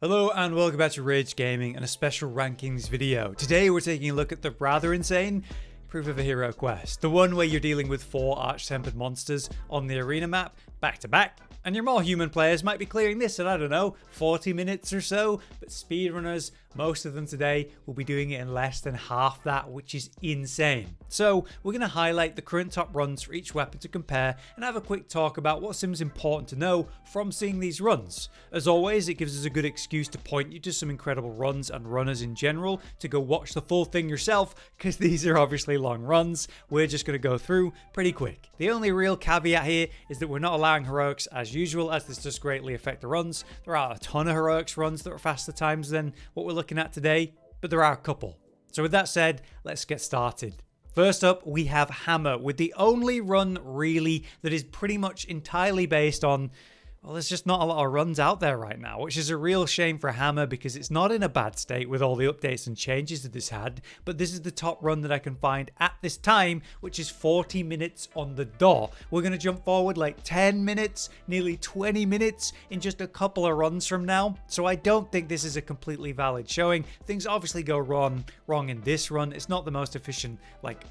Hello and welcome back to Rage Gaming and a special rankings video. Today we're taking a look at the rather insane Proof of a Hero quest. The one where you're dealing with 4 arch-tempered monsters on the arena map, back to back. And your more human players might be clearing this in, I don't know, 40 minutes or so. But speedrunners, most of them today, will be doing it in less than half that, which is insane. So we're going to highlight the current top runs for each weapon to compare and have a quick talk about what seems important to know from seeing these runs. As always, it gives us a good excuse to point you to some incredible runs and runners in general to go watch the full thing yourself, because these are obviously long runs. We're just going to go through pretty quick. The only real caveat here is that we're not allowing heroics as usual, as this does greatly affect the runs. There are a ton of heroics runs that are faster times than what we're looking at today, but there are a couple. So with that said, let's get started. First up, we have Hammer, with the only run really that is pretty much entirely based on, well, there's just not a lot of runs out there right now, which is a real shame for Hammer because it's not in a bad state with all the updates and changes that it's had, but this is the top run that I can find at this time, which is 40 minutes on the dot. We're going to jump forward like 10 minutes, nearly 20 minutes in just a couple of runs from now, so I don't think this is a completely valid showing. Things obviously go wrong in this run. It's not the most efficient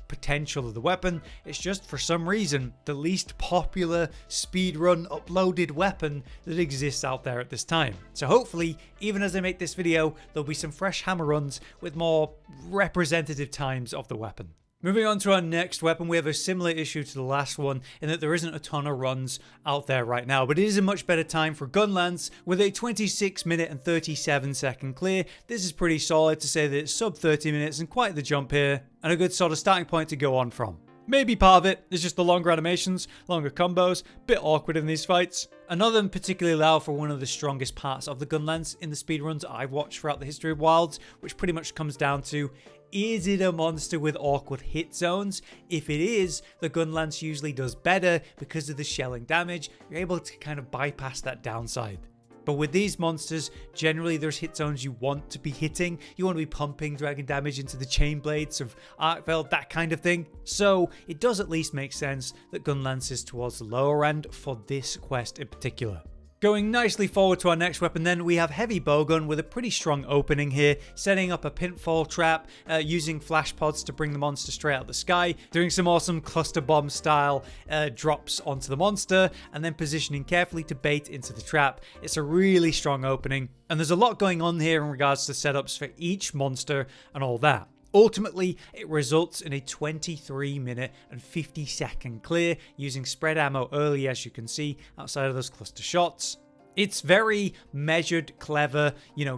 potential of the weapon. It's just for some reason the least popular speedrun uploaded weapon that exists out there at this time. So hopefully, even as I make this video, there'll be some fresh Hammer runs with more representative times of the weapon. Moving on to our next weapon, we have a similar issue to the last one in that there isn't a ton of runs out there right now, but it is a much better time for gunlance with a 26 minute and 37 second clear. This is pretty solid to say that it's sub 30 minutes and quite the jump here, and a good sort of starting point to go on from. Maybe part of it is just the longer animations, longer combos, bit awkward in these fights. Another than particularly loud for one of the strongest parts of the gunlance in the speedruns I've watched throughout the history of Wilds, which pretty much comes down to, is it a monster with awkward hit zones? If it is, the gunlance usually does better because of the shelling damage. You're able to kind of bypass that downside. But with these monsters, generally there's hit zones you want to be hitting. You want to be pumping dragon damage into the chain blades of Arkveld, that kind of thing. So it does at least make sense that gunlance is towards the lower end for this quest in particular. Going nicely forward to our next weapon then, we have heavy bowgun with a pretty strong opening here, setting up a pinfall trap, using flash pods to bring the monster straight out of the sky, doing some awesome cluster bomb style drops onto the monster, and then positioning carefully to bait into the trap. It's a really strong opening, and there's a lot going on here in regards to setups for each monster and all that. Ultimately, it results in a 23 minute and 50 second clear using spread ammo early, as you can see, outside of those cluster shots. It's very measured, clever,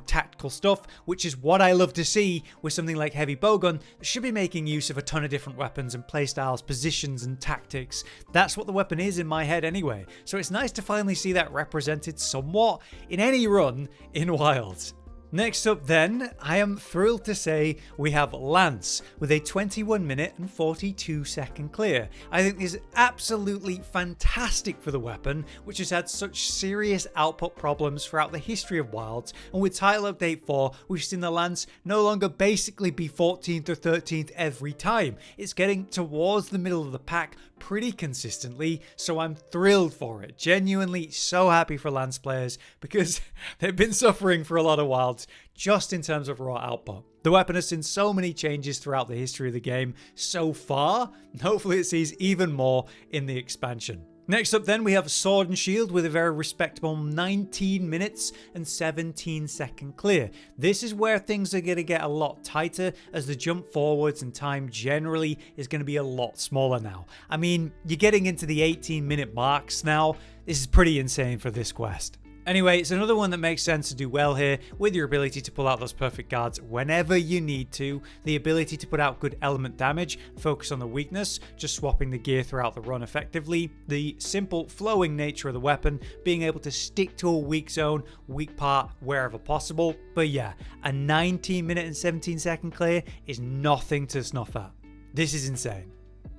tactical stuff, which is what I love to see with something like heavy bowgun that should be making use of a ton of different weapons and playstyles, positions and tactics. That's what the weapon is in my head anyway. So it's nice to finally see that represented somewhat in any run in Wilds. Next up then, I am thrilled to say we have Lance with a 21 minute and 42 second clear. I think this is absolutely fantastic for the weapon, which has had such serious output problems throughout the history of Wilds, and with title update 4, we've seen the Lance no longer basically be 14th or 13th every time. It's getting towards the middle of the pack pretty consistently, so I'm thrilled for it. Genuinely so happy for Lance players because they've been suffering for a lot of Wilds just in terms of raw output. The weapon has seen so many changes throughout the history of the game so far, and hopefully it sees even more in the expansion. Next up then, we have Sword and Shield with a very respectable 19 minutes and 17 second clear. This is where things are going to get a lot tighter, as the jump forwards and time generally is going to be a lot smaller now. I mean, you're getting into the 18-minute marks now. This is pretty insane for this quest. Anyway, it's another one that makes sense to do well here, with your ability to pull out those perfect guards whenever you need to, the ability to put out good element damage, focus on the weakness, just swapping the gear throughout the run effectively, the simple flowing nature of the weapon, being able to stick to a weak zone, weak part wherever possible. But yeah, a 19 minute and 17 second clear is nothing to snuff at. This is insane.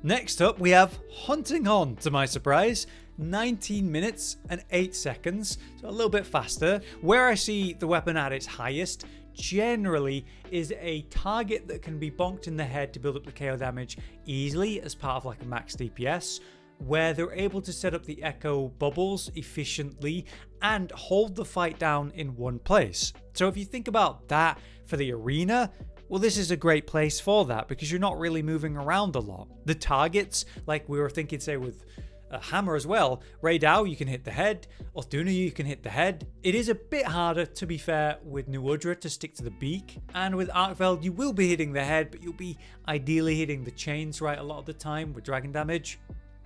Next up, we have Hunting Horn, to my surprise. 19 minutes and 8 seconds, so a little bit faster. Where I see the weapon at its highest generally is a target that can be bonked in the head to build up the KO damage easily as part of like a max DPS. where they're able to set up the echo bubbles efficiently and hold the fight down in one place. So if you think about that for the arena, well, this is a great place for that because you're not really moving around a lot. The targets, like we were thinking, say with a hammer as well, Raidao, you can hit the head, or Duna, you can hit the head. It is a bit harder, to be fair, with new Udra to stick to the beak, and with Arkveld, you will be hitting the head, but you'll be ideally hitting the chains right a lot of the time with dragon damage.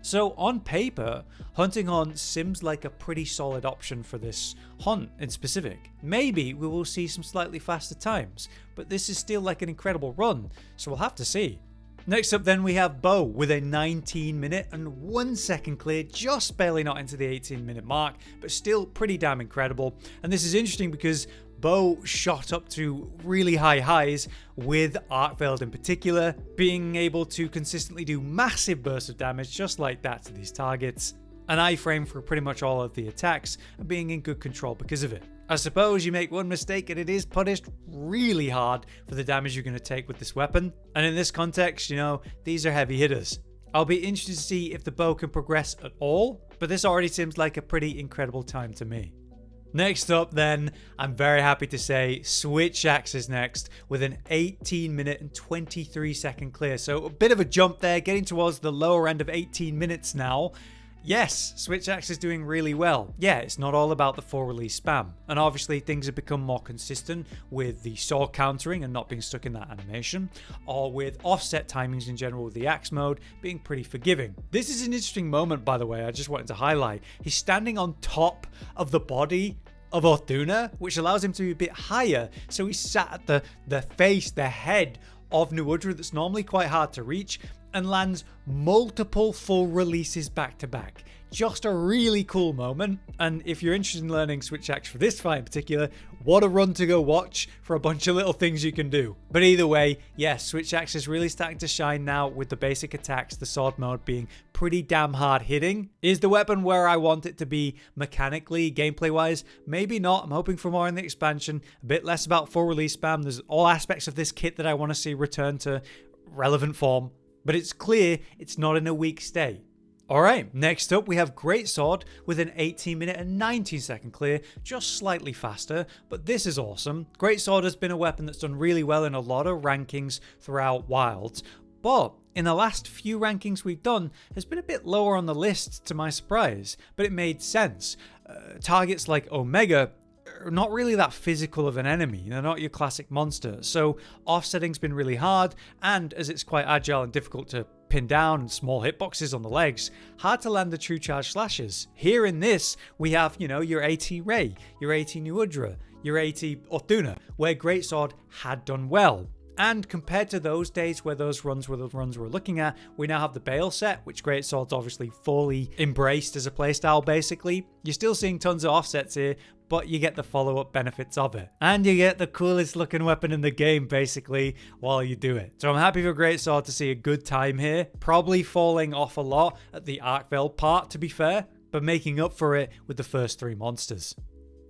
So on paper, hunting on seems like a pretty solid option for this hunt in specific. Maybe we will see some slightly faster times, but this is still like an incredible run, so we'll have to see. Next up then we have Bow with a 19-minute and 1 second clear, just barely not into the 18-minute mark, but still pretty damn incredible. And this is interesting because Bow shot up to really high highs, with Arkveld in particular being able to consistently do massive bursts of damage just like that to these targets. An iframe for pretty much all of the attacks and being in good control because of it. I suppose you make one mistake and it is punished really hard for the damage you're going to take with this weapon. And in this context, you know, these are heavy hitters. I'll be interested to see if the bow can progress at all, but this already seems like a pretty incredible time to me. Next up then, I'm very happy to say Switch Axe is next with an 18-minute and 23-second clear. So a bit of a jump there, getting towards the lower end of 18 minutes now. Yes, Switch Axe is doing really well. Yeah, it's not all about the full release spam. And obviously things have become more consistent with the sword countering and not being stuck in that animation, or with offset timings in general with the axe mode being pretty forgiving. This is an interesting moment, by the way, I just wanted to highlight. He's standing on top of the body of Duna, which allows him to be a bit higher. So he's sat at the face, the head of New Udra that's normally quite hard to reach, and lands multiple full releases back to back. Just a really cool moment, and if you're interested in learning Switch Axe for this fight in particular, what a run to go watch for a bunch of little things you can do. But either way, yes, Switch Axe is really starting to shine now with the basic attacks, the sword mode being pretty damn hard hitting. Is the weapon where I want it to be mechanically, gameplay wise? Maybe not. I'm hoping for more in the expansion, a bit less about full release spam. There's all aspects of this kit that I want to see return to relevant form. But it's clear it's not in a weak state. Alright, next up we have Greatsword with an 18-minute and 19-second clear, just slightly faster, but this is awesome. Greatsword has been a weapon that's done really well in a lot of rankings throughout Wilds, but in the last few rankings we've done has been a bit lower on the list to my surprise, but it made sense. Targets like Omega are not really that physical of an enemy, they're not your classic monster, so offsetting's been really hard, and as it's quite agile and difficult to pin down and small hitboxes on the legs, hard to land the true charge slashes. Here in this, we have, you know, your AT Ray, your AT New Udra, your AT Duna, where Greatsword had done well. And compared to those days where those runs were the runs we're looking at, we now have the Bale set, which Greatsword's obviously fully embraced as a playstyle basically. You're still seeing tons of offsets here, but you get the follow-up benefits of it. And you get the coolest looking weapon in the game basically while you do it. So I'm happy for Greatsword to see a good time here, probably falling off a lot at the arkveld part to be fair, but making up for it with the first 3 monsters.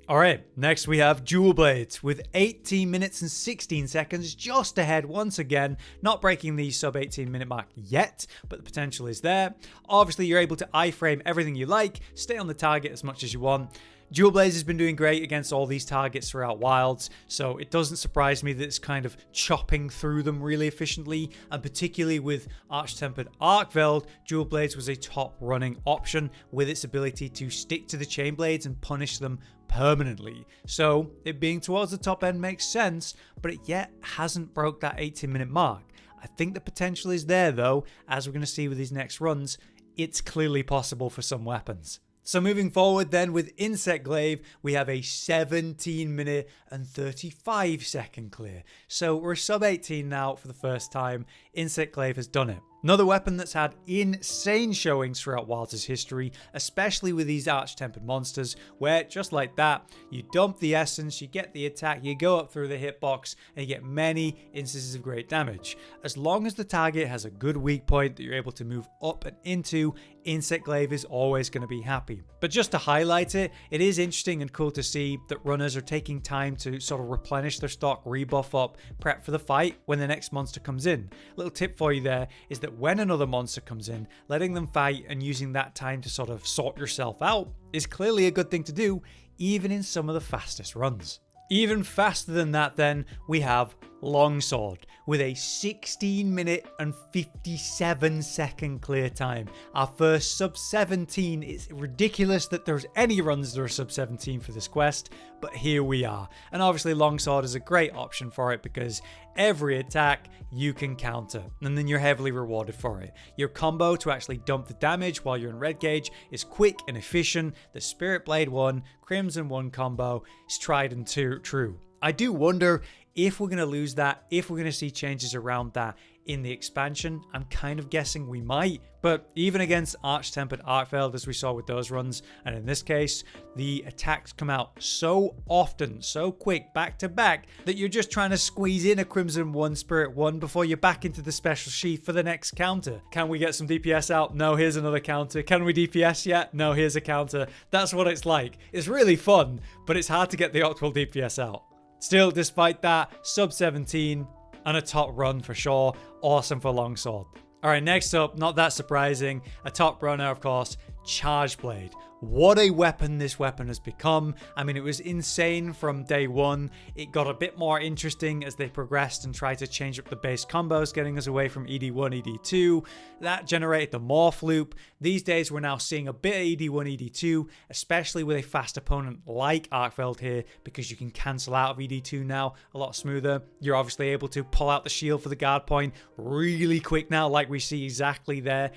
Alright, next we have Dual Blades with 18 minutes and 16 seconds, just ahead once again, not breaking the sub 18 minute mark yet, but the potential is there. Obviously you're able to iframe everything you like, stay on the target as much as you want. Dual Blades has been doing great against all these targets throughout Wilds, so it doesn't surprise me that it's kind of chopping through them really efficiently, and particularly with Arch-Tempered Arkveld, Dual Blades was a top running option with its ability to stick to the chain blades and punish them permanently. So it being towards the top end makes sense, but it yet hasn't broke that 18-minute mark. I think the potential is there though, as we're going to see with these next runs, it's clearly possible for some weapons. So moving forward then with Insect Glaive, we have a 17-minute and 35-second clear. So we're sub 18 now for the first time. Insect Glaive has done it. Another weapon that's had insane showings throughout Wilds' history, especially with these arch-tempered monsters, where just like that, you dump the essence, you get the attack, you go up through the hitbox, and you get many instances of great damage. As long as the target has a good weak point that you're able to move up and into, Insect Glaive is always going to be happy. But just to highlight it, it is interesting and cool to see that runners are taking time to sort of replenish their stock, rebuff up, prep for the fight when the next monster comes in. Little tip for you there is that that when another monster comes in, letting them fight and using that time to sort of sort yourself out is clearly a good thing to do, even in some of the fastest runs. Even faster than that then, we have longsword with a 16 minute and 57 second clear time. Our first sub 17. It's ridiculous that there's any runs that are sub 17 for this quest, but here we are. And obviously longsword is a great option for it because every attack you can counter, and then you're heavily rewarded for it. Your combo to actually dump the damage while you're in red gauge is quick and efficient. The Spirit Blade 1, Crimson 1 combo is tried and true. I do wonder if we're going to lose that, if we're going to see changes around that in the expansion. I'm kind of guessing we might, but even against Arch-Tempered Arkveld, as we saw with those runs, and in this case, the attacks come out so often, so quick, back to back, that you're just trying to squeeze in a Crimson 1, Spirit 1 before you're back into the special sheath for the next counter. Can we get some DPS out? No, here's another counter. Can we DPS yet? No, here's a counter. That's what it's like. It's really fun, but it's hard to get the optimal DPS out. Still, despite that, sub 17 and a top run for sure. Awesome for longsword. Alright, next up, not that surprising, a top runner, of course, Charge Blade. What a weapon this weapon has become. I mean, it was insane from day one. It got a bit more interesting as they progressed and tried to change up the base combos, getting us away from ED1, ED2. That generated the morph loop. These days, we're now seeing a bit of ED1, ED2, especially with a fast opponent like Arkveld here, because you can cancel out of ED2 now a lot smoother. You're obviously able to pull out the shield for the guard point really quick now, like we see exactly there.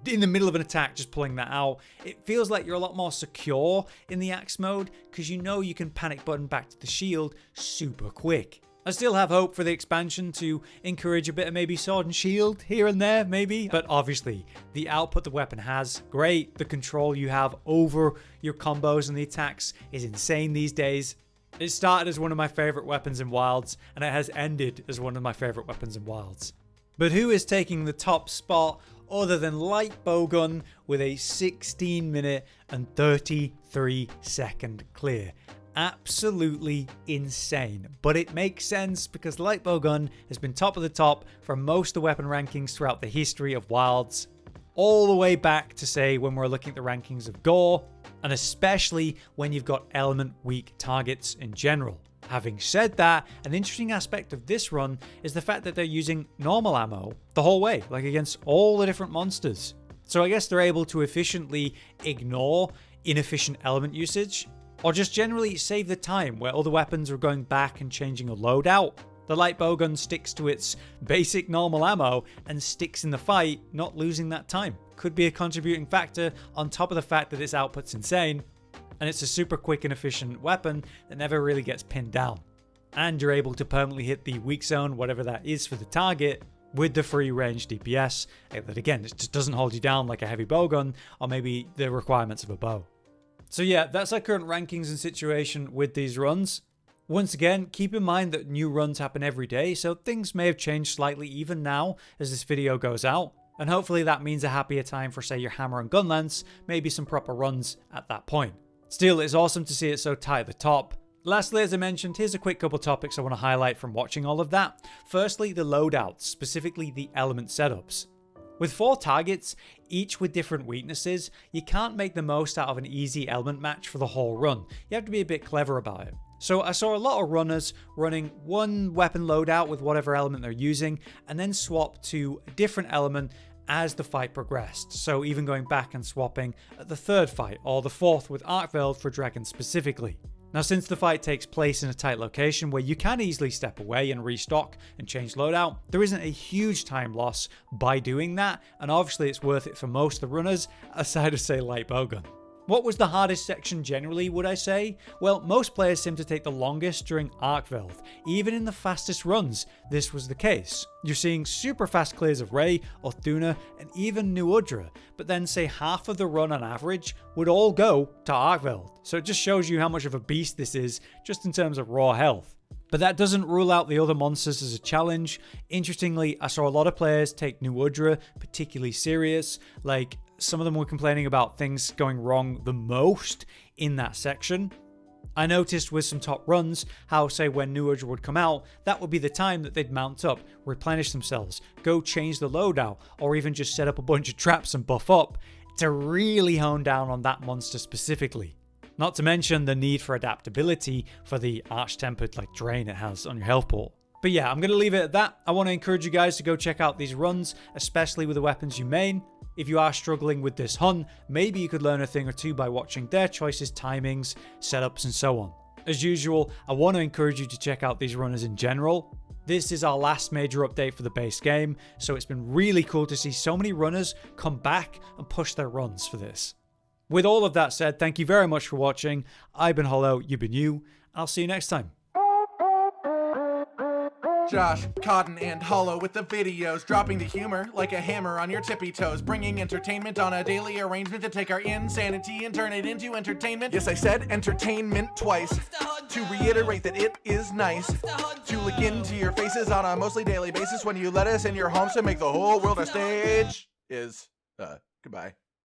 In the middle of an attack, just pulling that out. It feels like you're a lot more secure in the axe mode because you know you can panic button back to the shield super quick. I still have hope for the expansion to encourage a bit of maybe sword and shield here and there, maybe. But obviously, the output the weapon has, great. The control you have over your combos and the attacks is insane these days. It started as one of my favorite weapons in Wilds, and it has ended as one of my favorite weapons in Wilds. But who is taking the top spot other than light bowgun with a 16 minute and 33 second clear? Absolutely insane, but it makes sense because light bowgun has been top of the top for most of the weapon rankings throughout the history of Wilds, all the way back to say when we're looking at the rankings of gore, and especially when you've got element weak targets in general. Having said that, an interesting aspect of this run is the fact that they're using normal ammo the whole way, like against all the different monsters. So I guess they're able to efficiently ignore inefficient element usage, or just generally save the time where other weapons are going back and changing a loadout. The light bowgun sticks to its basic normal ammo and sticks in the fight, not losing that time. Could be a contributing factor on top of the fact that its output's insane. And it's a super quick and efficient weapon that never really gets pinned down. And you're able to permanently hit the weak zone, whatever that is for the target, with the free range DPS. That again, it just doesn't hold you down like a heavy bowgun or maybe the requirements of a bow. So yeah, that's our current rankings and situation with these runs. Once again, keep in mind that new runs happen every day, so things may have changed slightly even now as this video goes out. And hopefully that means a happier time for, say, your hammer and gunlance, maybe some proper runs at that point. Still, it's awesome to see it so tight at the top. Lastly, as I mentioned, here's a quick couple topics I want to highlight from watching all of that. Firstly, the loadouts, specifically the element setups. With 4 targets, each with different weaknesses, you can't make the most out of an easy element match for the whole run. You have to be a bit clever about it. So I saw a lot of runners running one weapon loadout with whatever element they're using, and then swap to a different element as the fight progressed, so even going back and swapping at the 3rd fight or the 4th with Arkveld for dragons specifically. Now, since the fight takes place in a tight location where you can easily step away and restock and change loadout, there isn't a huge time loss by doing that, and obviously it's worth it for most of the runners aside of, say, light bowgun. What was the hardest section generally, would I say? Well, most players seem to take the longest during Arkveld. Even in the fastest runs, this was the case. You're seeing super fast clears of Ray, or Duna, and even new Udra, but then say half of the run on average would all go to Arkveld. So it just shows you how much of a beast this is, just in terms of raw health. But that doesn't rule out the other monsters as a challenge. Interestingly, I saw a lot of players take new Udra particularly serious, like some of them were complaining about things going wrong the most in that section. I noticed with some top runs how, say, when new udra would come out, that would be the time that they'd mount up, replenish themselves, go change the loadout, or even just set up a bunch of traps and buff up to really hone down on that monster specifically. Not to mention the need for adaptability for the arch-tempered like drain it has on your health pool. But yeah, I'm going to leave it at that. I want to encourage you guys to go check out these runs, especially with the weapons you main. If you are struggling with this hun, maybe you could learn a thing or two by watching their choices, timings, setups, and so on. As usual, I want to encourage you to check out these runners in general. This is our last major update for the base game, so it's been really cool to see so many runners come back and push their runs for this. With all of that said, thank you very much for watching. I've been Hollow, you've been you. I'll see you next time. Josh, Cotton, and Hollow with the videos, dropping the humor like a hammer on your tippy toes, bringing entertainment on a daily arrangement to take our insanity and turn it into entertainment. Yes, I said entertainment twice, to reiterate that it is nice to look into your faces on a mostly daily basis when you let us in your homes to make the whole world a stage. Goodbye.